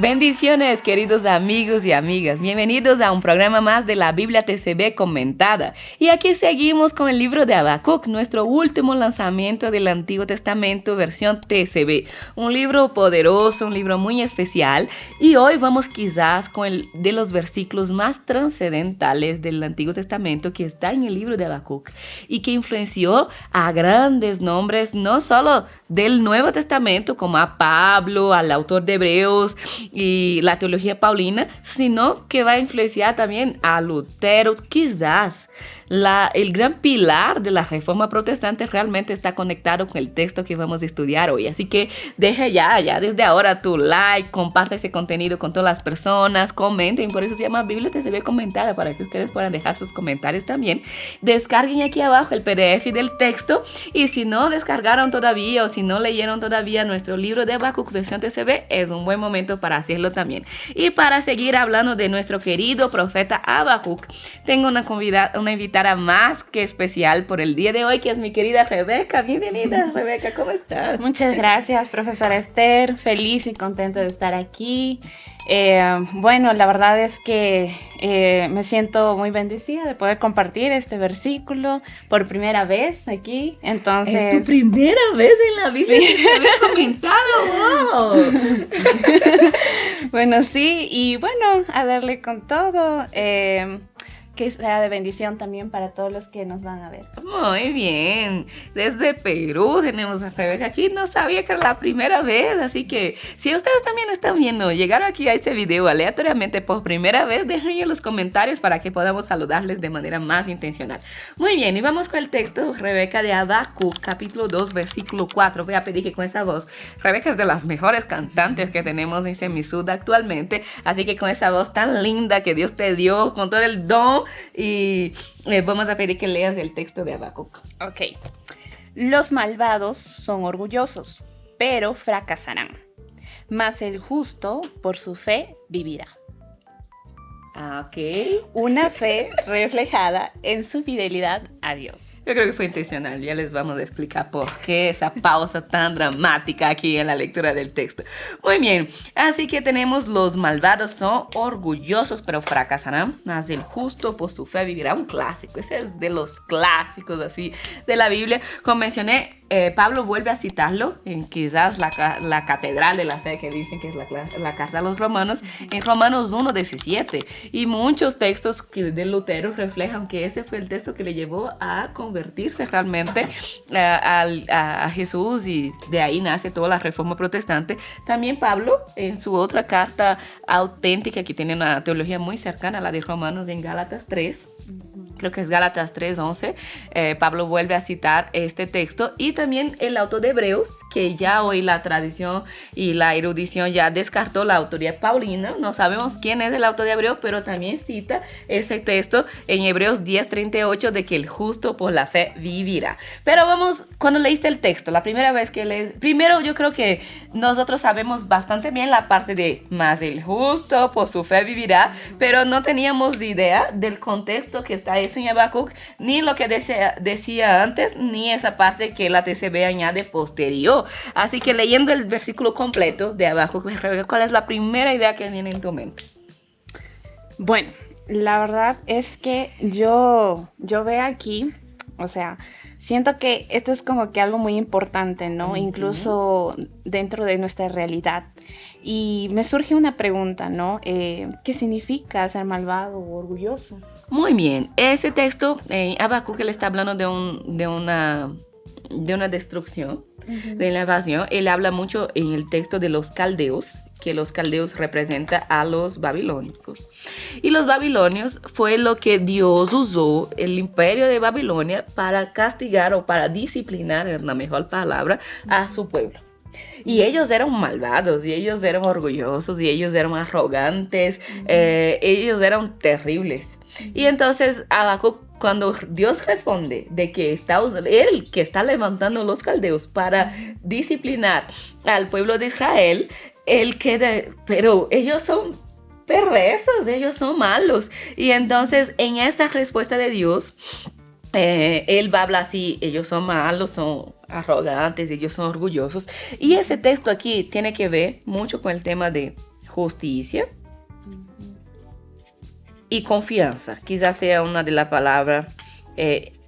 Bendiciones, queridos amigos y amigas. Bienvenidos a un programa más de la Biblia TCB comentada. Y aquí seguimos con el libro de Habacuc, nuestro último lanzamiento del Antiguo Testamento, versión TCB. Un libro poderoso, un libro muy especial. Y hoy vamos quizás con el de los versículos más trascendentales del Antiguo Testamento que está en el libro de Habacuc y que influenció a grandes nombres, no solo del Nuevo Testamento, como a Pablo, al autor de Hebreos, y la teología paulina, sino que va a influenciar también a Lutero. Quizás el gran pilar de la Reforma Protestante realmente está conectado con el texto que vamos a estudiar hoy. Así que deja ya desde ahora tu like, comparte ese contenido con todas las personas, comenten, por eso se llama Biblia TCB comentada, para que ustedes puedan dejar sus comentarios también. Descarguen aquí abajo el PDF del texto, y si no descargaron todavía o si no leyeron todavía nuestro libro de Habacuc versión TCB, es un buen momento para hacerlo también. Y para seguir hablando de nuestro querido profeta Habacuc, tengo una invitada más que especial por el día de hoy, que es mi querida Rebeca. Bienvenida, Rebeca, ¿cómo estás? Muchas gracias, profesora Esther. Feliz y contenta de estar aquí. Bueno, la verdad es que me siento muy bendecida de poder compartir este versículo por primera vez aquí. Entonces, ¿es tu primera vez en la Biblia? Sí. Que se ve comentado. ¡Wow! Bueno, sí, y bueno, a darle con todo. Que sea de bendición también para todos los que nos van a ver. Muy bien. Desde Perú tenemos a Rebeca aquí. No sabía que era la primera vez, así que si ustedes también están viendo, llegar aquí a este video aleatoriamente por primera vez, déjenme en los comentarios para que podamos saludarles de manera más intencional. Muy bien, y vamos con el texto, Rebeca, de Habacuc, capítulo 2, versículo 4. Voy a pedir que con esa voz, Rebeca es de las mejores cantantes que tenemos en Semisud actualmente, así que con esa voz tan linda que Dios te dio, con todo el don, y vamos a pedir que leas el texto de Habacuc. Ok. Los malvados son orgullosos, pero fracasarán. Mas el justo, por su fe, vivirá. Ok. Una fe reflejada en su fidelidad a Dios. Yo creo que fue intencional. Ya les vamos a explicar por qué esa pausa tan dramática aquí en la lectura del texto. Muy bien. Así que tenemos: los malvados son orgullosos, pero fracasarán. Mas el justo por su fe vivirá. Un clásico. Ese es de los clásicos así de la Biblia. Como mencioné, Pablo vuelve a citarlo en quizás la catedral de la fe, que dicen que es la carta a los romanos, en Romanos 1:17. Y muchos textos de Lutero reflejan que ese fue el texto que le llevó a convertirse realmente a Jesús, y de ahí nace toda la Reforma Protestante. También Pablo, en su otra carta auténtica, que tiene una teología muy cercana a la de Romanos, en Gálatas 3, creo que es Gálatas 3:11, Pablo vuelve a citar este texto. Y también el autor de Hebreos, que ya hoy la tradición y la erudición ya descartó la autoría paulina. No sabemos quién es el autor de Hebreos, pero también cita ese texto en Hebreos 10:38 de que el justo por la fe vivirá. Pero vamos, cuando leíste el texto, la primera vez que lees, primero yo creo que nosotros sabemos bastante bien la parte de más el justo por su fe vivirá, pero no teníamos idea del contexto que está eso en Habacuc, ni lo que decía antes, ni esa parte que la TCB añade posterior. Así que leyendo el versículo completo de Habacuc, ¿cuál es la primera idea que viene en tu mente? Bueno, la verdad es que yo veo aquí, o sea, siento que esto es como que algo muy importante, ¿no? Incluso dentro de nuestra realidad. Y me surge una pregunta, ¿no? ¿Qué significa ser malvado o orgulloso? Muy bien, ese texto en Habacuc, él está hablando de una destrucción, de la invasión. Él habla mucho en el texto de los caldeos, que los caldeos representan a los babilónicos. Y los babilonios fue lo que Dios usó, el imperio de Babilonia, para castigar o para disciplinar, es la mejor palabra, a su pueblo. Y ellos eran malvados, y ellos eran orgullosos, y ellos eran arrogantes, ellos eran terribles. Y entonces Habacuc, cuando Dios responde de que él que está levantando los caldeos para disciplinar al pueblo de Israel, él queda, pero ellos son perversos, ellos son malos. Y entonces en esta respuesta de Dios, él va a hablar así: ellos son malos, son arrogantes, ellos son orgullosos. Y ese texto aquí tiene que ver mucho con el tema de justicia y confianza. Quizás sea una de las palabras,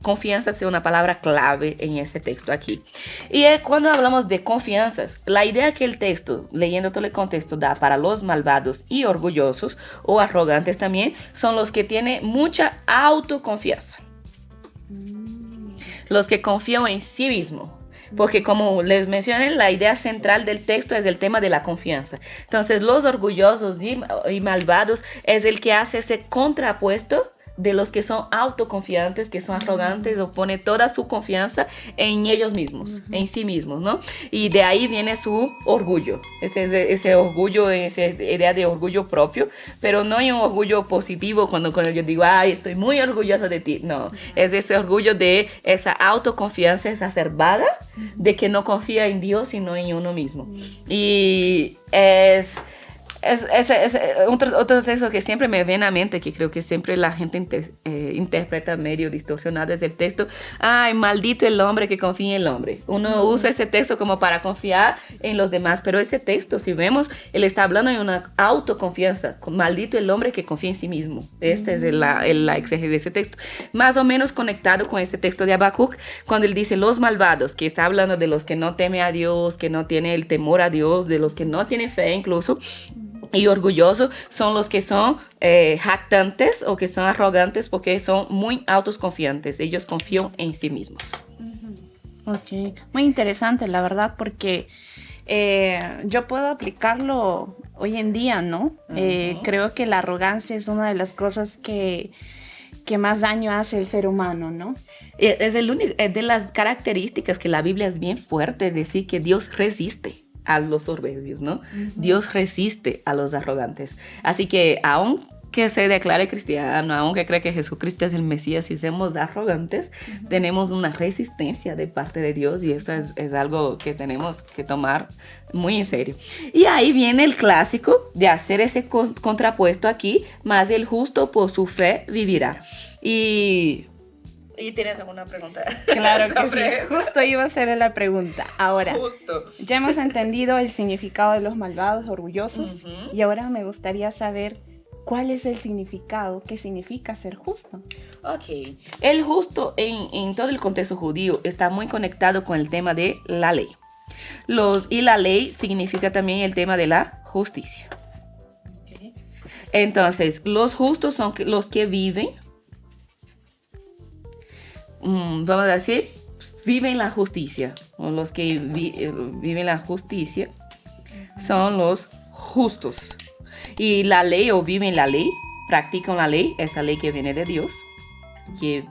confianza sea una palabra clave en ese texto aquí. Y cuando hablamos de confianzas, la idea que el texto, leyendo todo el contexto, da para los malvados y orgullosos o arrogantes también, son los que tienen mucha autoconfianza. Los que confían en sí mismos. Porque como les mencioné, la idea central del texto es el tema de la confianza. Entonces, los orgullosos y malvados es el que hace ese contrapuesto de los que son autoconfiantes, que son arrogantes o pone toda su confianza en ellos mismos, en sí mismos, ¿no? Y de ahí viene su orgullo, ese orgullo, esa idea de orgullo propio, pero no hay un orgullo positivo cuando yo digo, ay, estoy muy orgullosa de ti. No, es ese orgullo de esa autoconfianza exacerbada, de que no confía en Dios, sino en uno mismo. Y es otro texto que siempre me viene a mente, que creo que siempre la gente interpreta medio distorsionado, es el texto, ay, maldito el hombre que confía en el hombre. Uno usa ese texto como para confiar en los demás, pero ese texto, si vemos, él está hablando de una autoconfianza, maldito el hombre que confía en sí mismo. Esta es la exégesis de ese texto, más o menos conectado con este texto de Habacuc, cuando él dice los malvados, que está hablando de los que no temen a Dios, que no tienen el temor a Dios, de los que no tienen fe incluso. Y orgullosos son los que son jactantes o que son arrogantes porque son muy autoconfiantes. Ellos confían en sí mismos. Ok, muy interesante la verdad, porque yo puedo aplicarlo hoy en día, ¿no? Creo que la arrogancia es una de las cosas que más daño hace el ser humano, ¿no? Es de las características que la Biblia es bien fuerte, decir que Dios resiste a los soberbios, ¿no? Dios resiste a los arrogantes. Así que aunque se declare cristiano, aunque cree que Jesucristo es el Mesías y somos arrogantes, tenemos una resistencia de parte de Dios, y eso es algo que tenemos que tomar muy en serio. Y ahí viene el clásico de hacer ese contrapuesto aquí, más el justo por su fe vivirá. ¿Y tienes alguna pregunta? Claro que sí. Justo iba a hacer la pregunta. Ahora, ya hemos entendido el significado de los malvados, orgullosos, y ahora me gustaría saber cuál es el significado, qué significa ser justo. Ok. El justo en todo el contexto judío está muy conectado con el tema de la ley. Y la ley significa también el tema de la justicia. Okay. Entonces, los justos son los que viven, vamos a decir, viven la justicia, o los que viven la justicia son los justos. Y la ley, o viven la ley, practican la ley, esa ley que viene de Dios, que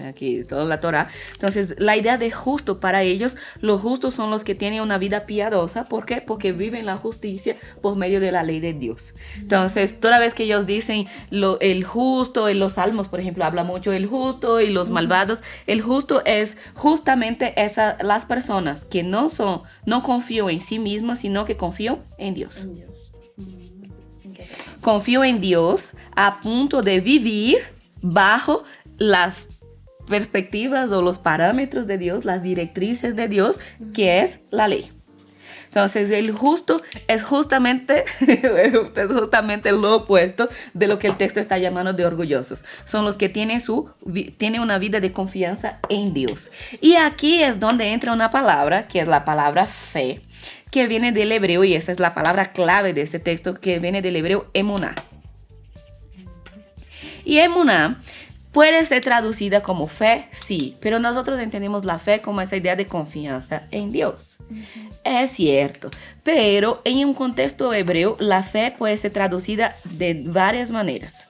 aquí toda la Torah. Entonces, la idea de justo para ellos, los justos son los que tienen una vida piadosa. ¿Por qué? Porque viven la justicia por medio de la ley de Dios. Entonces, toda vez que ellos dicen el justo, en los salmos, por ejemplo, habla mucho el justo y los malvados. El justo es justamente las personas que no confían en sí mismas, sino que confían en Dios. Confío en Dios a punto de vivir bajo las perspectivas o los parámetros de Dios, las directrices de Dios, que es la ley. Entonces, el justo es justamente lo opuesto de lo que el texto está llamando de orgullosos. Son los que tienen una vida de confianza en Dios. Y aquí es donde entra una palabra, que es la palabra fe, que viene del hebreo, y esa es la palabra clave de este texto, que viene del hebreo emuná. Y emuná puede ser traducida como fe, sí, pero nosotros entendemos la fe como esa idea de confianza en Dios. Es cierto, pero en un contexto hebreo, la fe puede ser traducida de varias maneras.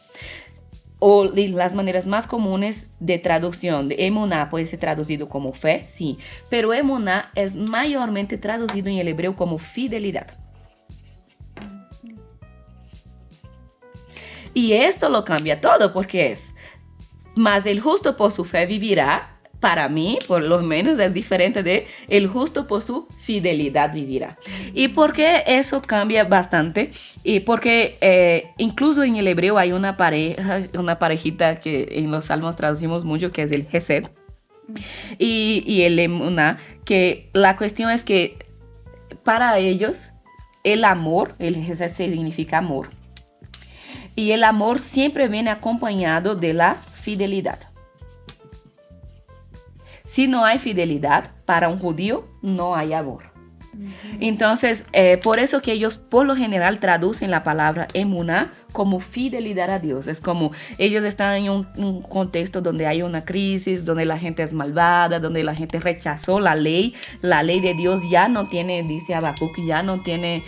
O las maneras más comunes de traducción de emuná puede ser traducido como fe, sí, pero emuná es mayormente traducido en el hebreo como fidelidad. Y esto lo cambia todo, porque mas el justo por su fe vivirá. Para mí, por lo menos, es diferente de el justo por su fidelidad vivirá. ¿Y por qué eso cambia bastante? Y porque incluso en el hebreo hay una parejita que en los salmos traducimos mucho, que es el Hesed y el Emuná, que la cuestión es que para ellos el amor, el Jesús significa amor. Y el amor siempre viene acompañado de la fidelidad. Si no hay fidelidad, para un judío no hay amor. Entonces, por eso que ellos por lo general traducen la palabra emuná como fidelidad a Dios. Es como ellos están en un contexto donde hay una crisis, donde la gente es malvada, donde la gente rechazó la ley. La ley de Dios ya no tiene, dice Habacuc, ya no tiene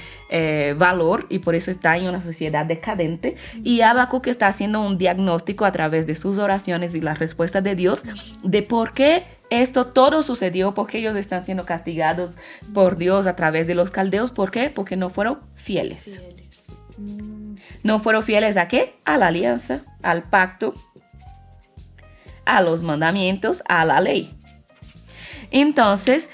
valor, y por eso está en una sociedad decadente. Y Habacuc está haciendo un diagnóstico a través de sus oraciones y las respuestas de Dios de por qué esto todo sucedió, porque ellos están siendo castigados por Dios a través de los caldeos. ¿Por qué? Porque no fueron fieles. ¿No fueron fieles a qué? A la alianza, al pacto, a los mandamientos, a la ley. Entonces,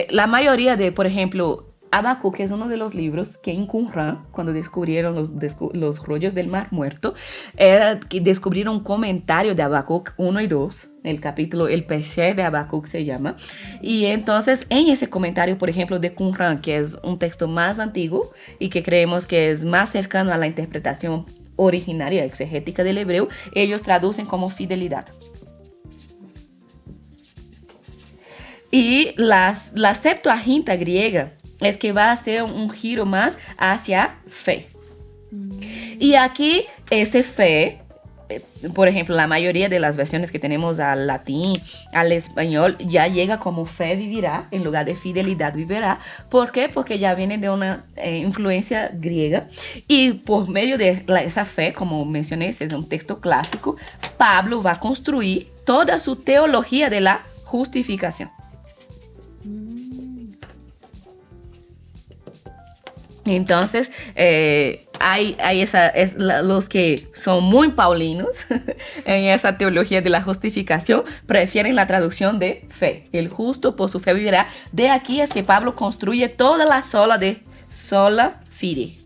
la mayoría de, por ejemplo, Habacuc es uno de los libros que en Qumran, cuando descubrieron los rollos del Mar Muerto, que descubrieron un comentario de Habacuc 1 y 2, el capítulo, el Pesher de Habacuc se llama. Y entonces en ese comentario, por ejemplo, de Qumran, que es un texto más antiguo y que creemos que es más cercano a la interpretación originaria exegética del hebreo, ellos traducen como fidelidad. Y la Septuaginta griega es que va a hacer un giro más hacia fe. Y aquí ese fe, por ejemplo, la mayoría de las versiones que tenemos al latín, al español, ya llega como fe vivirá en lugar de fidelidad vivirá. ¿Por qué? Porque ya viene de una influencia griega, y por medio de esa fe, como mencioné, es un texto clásico, Pablo va a construir toda su teología de la justificación. Entonces, los que son muy paulinos en esa teología de la justificación prefieren la traducción de fe. El justo por su fe vivirá. De aquí es que Pablo construye toda la sola de sola fide,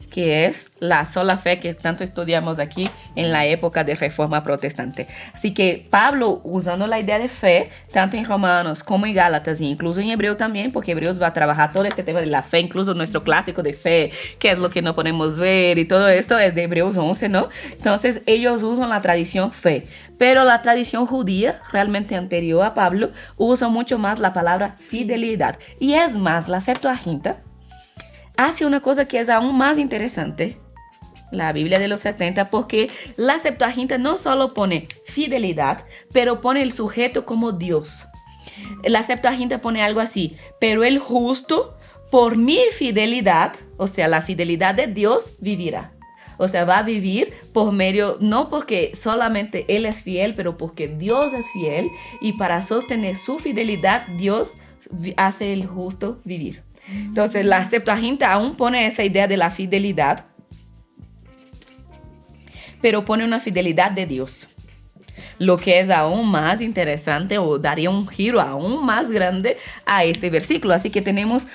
que es la sola fe que tanto estudiamos aquí en la época de Reforma Protestante. Así que Pablo, usando la idea de fe, tanto en Romanos como en Gálatas, e incluso en Hebreo también, porque Hebreos va a trabajar todo ese tema de la fe, incluso nuestro clásico de fe, que es lo que no podemos ver, y todo esto es de Hebreos 11, ¿no? Entonces ellos usan la tradición fe, pero la tradición judía, realmente anterior a Pablo, usa mucho más la palabra fidelidad. Y es más, la Septuaginta hace una cosa que es aún más interesante, la Biblia de los 70, porque la Septuaginta no solo pone fidelidad, pero pone el sujeto como Dios. La Septuaginta pone algo así: pero el justo por mi fidelidad, o sea, la fidelidad de Dios, vivirá. O sea, va a vivir por medio, no porque solamente Él es fiel, pero porque Dios es fiel, y para sostener su fidelidad, Dios hace el justo vivir. Entonces la Septuaginta aún pone esa idea de la fidelidad, pero pone una fidelidad de Dios, lo que es aún más interesante, o daría un giro aún más grande a este versículo. Así que tenemos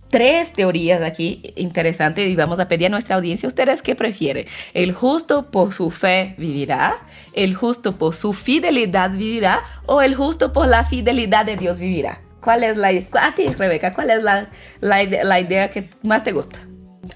3 teorías aquí interesantes, y vamos a pedir a nuestra audiencia, ¿ustedes qué prefieren? ¿El justo por su fe vivirá? ¿El justo por su fidelidad vivirá? ¿O el justo por la fidelidad de Dios vivirá? ¿Cuál es a ti, Rebeca, cuál es la idea que más te gusta?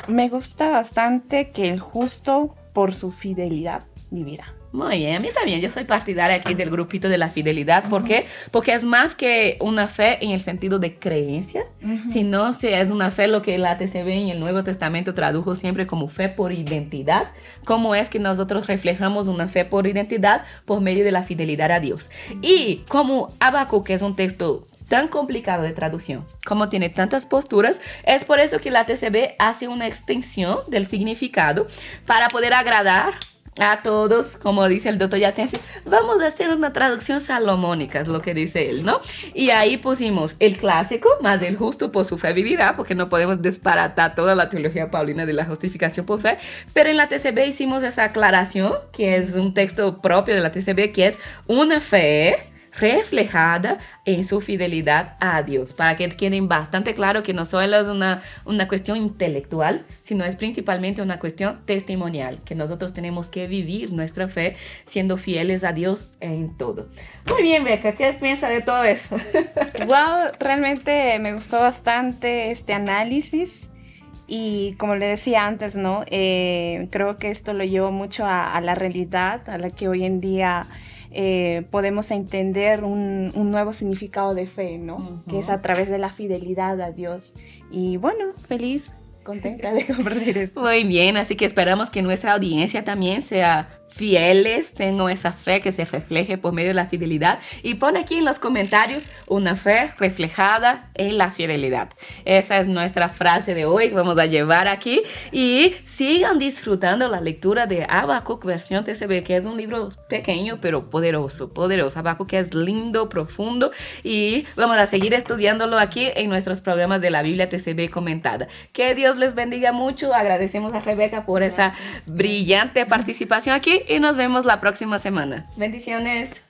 Me gusta bastante que el justo por su fidelidad vivirá. Muy bien, a mí también. Yo soy partidaria aquí del grupito de la fidelidad. ¿Por qué? Porque es más que una fe en el sentido de creencia, sino si es una fe, lo que la TCB en el Nuevo Testamento tradujo siempre como fe por identidad. ¿Cómo es que nosotros reflejamos una fe por identidad? Por medio de la fidelidad a Dios. Y como Habacuc, que es un texto tan complicado de traducción, como tiene tantas posturas, es por eso que la TCB hace una extensión del significado para poder agradar a todos. Como dice el doctor Yatensi, vamos a hacer una traducción salomónica, es lo que dice él, ¿no? Y ahí pusimos el clásico, más el justo por su fe vivirá, porque no podemos disparatar toda la teología paulina de la justificación por fe, pero en la TCB hicimos esa aclaración, que es un texto propio de la TCB, que es una fe reflejada en su fidelidad a Dios, para que queden bastante claro que no solo es una cuestión intelectual, sino es principalmente una cuestión testimonial, que nosotros tenemos que vivir nuestra fe siendo fieles a Dios en todo. Muy bien, Beca, ¿qué piensas de todo eso? Wow, realmente me gustó bastante este análisis. Y como le decía antes, ¿no? Creo que esto lo llevo mucho a la realidad, a la que hoy en día podemos entender un nuevo significado de fe, ¿no? Uh-huh. Que es a través de la fidelidad a Dios. Y bueno, feliz, contenta de compartir esto. Muy bien, así que esperamos que nuestra audiencia también sea fieles, tengo esa fe que se refleje por medio de la fidelidad, y pon aquí en los comentarios una fe reflejada en la fidelidad. Esa es nuestra frase de hoy que vamos a llevar aquí, y sigan disfrutando la lectura de Habacuc versión TCB, que es un libro pequeño pero poderoso. Habacuc es lindo, profundo, y vamos a seguir estudiándolo aquí en nuestros programas de la Biblia TCB comentada. Que Dios les bendiga mucho. Agradecemos a Rebeca por esa brillante participación aquí, y nos vemos la próxima semana. Bendiciones.